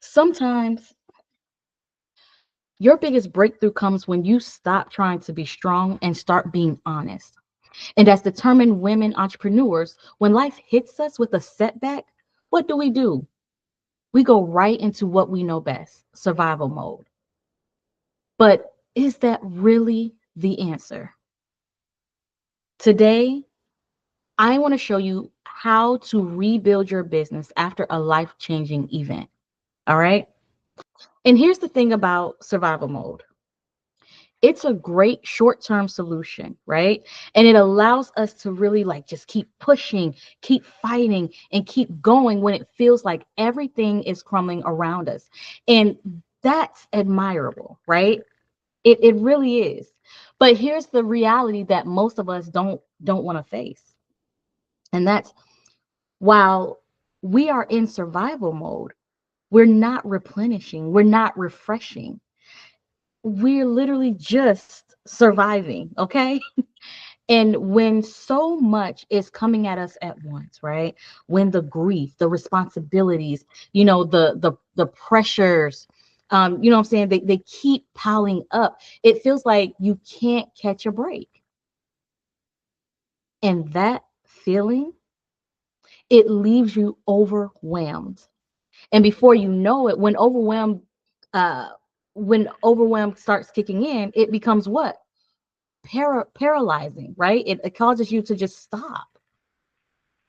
Sometimes your biggest breakthrough comes when you stop trying to be strong and start being honest. And as determined women entrepreneurs, when life hits us with a setback, what do? We go right into what we know best, survival mode. But is that really the answer? Today, I want to show you how to rebuild your business after a life changing event. All right. And here's the thing about survival mode, it's a great short term solution, right? And it allows us to really like just keep pushing, keep fighting, and keep going when it feels like everything is crumbling around us. And that's admirable, right? It really is. But here's the reality that most of us don't want to face. And that's, while we are in survival mode, we're not replenishing, we're not refreshing. We're literally just surviving, okay? And when so much is coming at us at once, right? When the grief, the responsibilities, the pressures, you know what I'm saying? They keep piling up. It feels like you can't catch a break. And that feeling, it leaves you overwhelmed. And before you know it, uh, when overwhelm starts kicking in, it becomes what? Paralyzing, right? It causes you to just stop.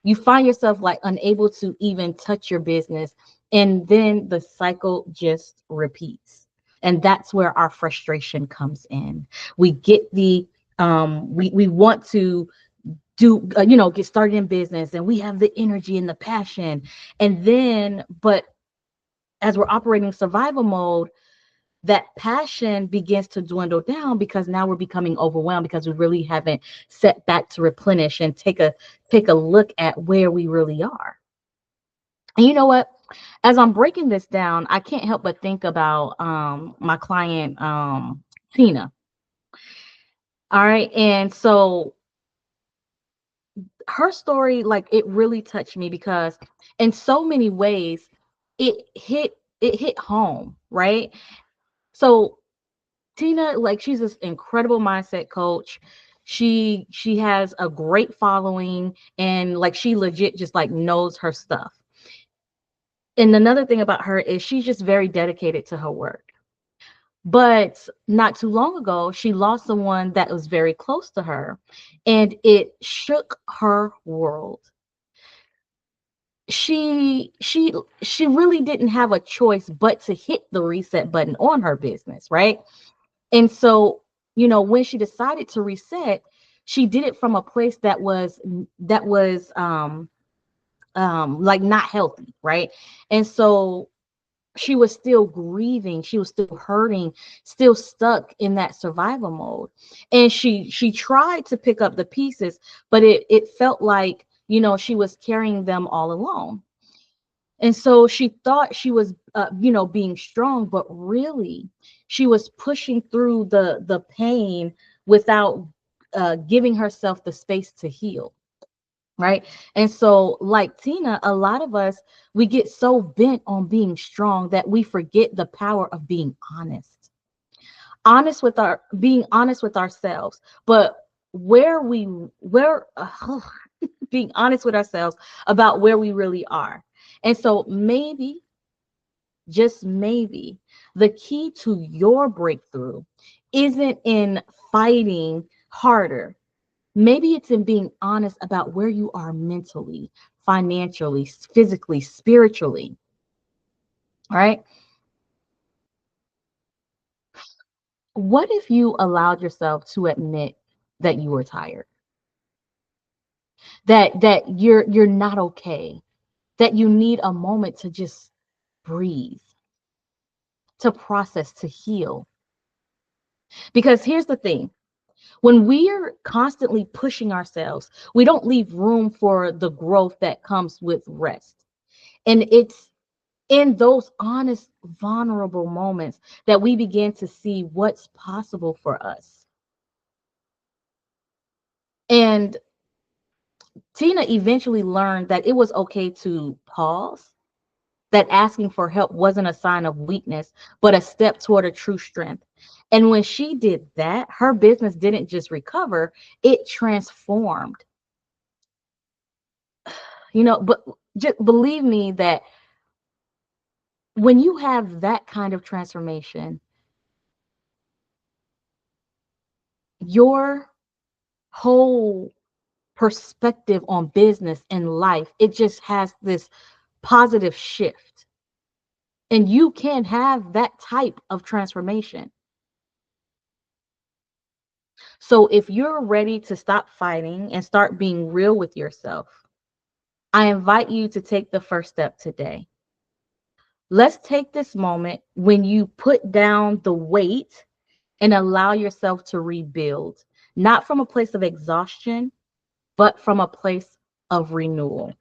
You find yourself like unable to even touch your business, and then the cycle just repeats. And that's where our frustration comes in. We get the we want to get started in business, and we have the energy and the passion, and then but as we're operating survival mode, that passion begins to dwindle down because now we're becoming overwhelmed because we really haven't set back to replenish and take a look at where we really are. And you know what? As I'm breaking this down, I can't help but think about my client Tina. All right. And so her story, like, it really touched me because in so many ways it hit home, right? So Tina, like, she's this incredible mindset coach. She has a great following, and like she legit just like knows her stuff. And another thing about her is she's just very dedicated to her work. But not too long ago, she lost someone that was very close to her, and it shook her world. She really didn't have a choice but to hit the reset button on her business, right? And so, when she decided to reset, she did it from a place that was like not healthy, right? And so she was still grieving, she was still hurting, still stuck in that survival mode. And she tried to pick up the pieces, but it felt like, she was carrying them all alone. And so she thought she was, being strong, but really she was pushing through the pain without giving herself the space to heal. Right. And so, like Tina, a lot of us, we get so bent on being strong that we forget the power of being honest, being honest with ourselves. But where being honest with ourselves about where we really are. And so maybe, just maybe, the key to your breakthrough isn't in fighting harder. Maybe it's in being honest about where you are mentally, financially, physically, spiritually. All right. What if you allowed yourself to admit that you were tired, that you're not okay, that you need a moment to just breathe, to process, to heal? Because here's the thing, when we're constantly pushing ourselves, we don't leave room for the growth that comes with rest. And it's in those honest, vulnerable moments that we begin to see what's possible for us. And Tina eventually learned that it was okay to pause, that asking for help wasn't a sign of weakness, but a step toward a true strength. And when she did that, her business didn't just recover, it transformed. But just believe me that when you have that kind of transformation, your whole perspective on business and life, it just has this positive shift. And you can have that type of transformation. So if you're ready to stop fighting and start being real with yourself, I invite you to take the first step today. Let's take this moment when you put down the weight and allow yourself to rebuild, not from a place of exhaustion, but from a place of renewal,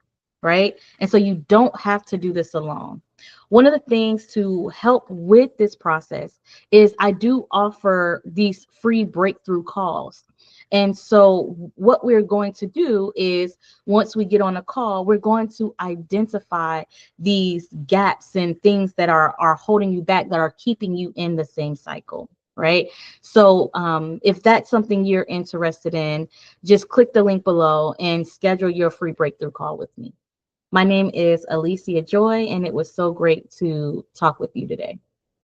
right? And so you don't have to do this alone. One of the things to help with this process is I do offer these free breakthrough calls. And so, what we're going to do is once we get on a call, we're going to identify these gaps and things that are holding you back, that are keeping you in the same cycle, right? So, if that's something you're interested in, just click the link below and schedule your free breakthrough call with me. My name is Alicia Joy, and it was so great to talk with you today.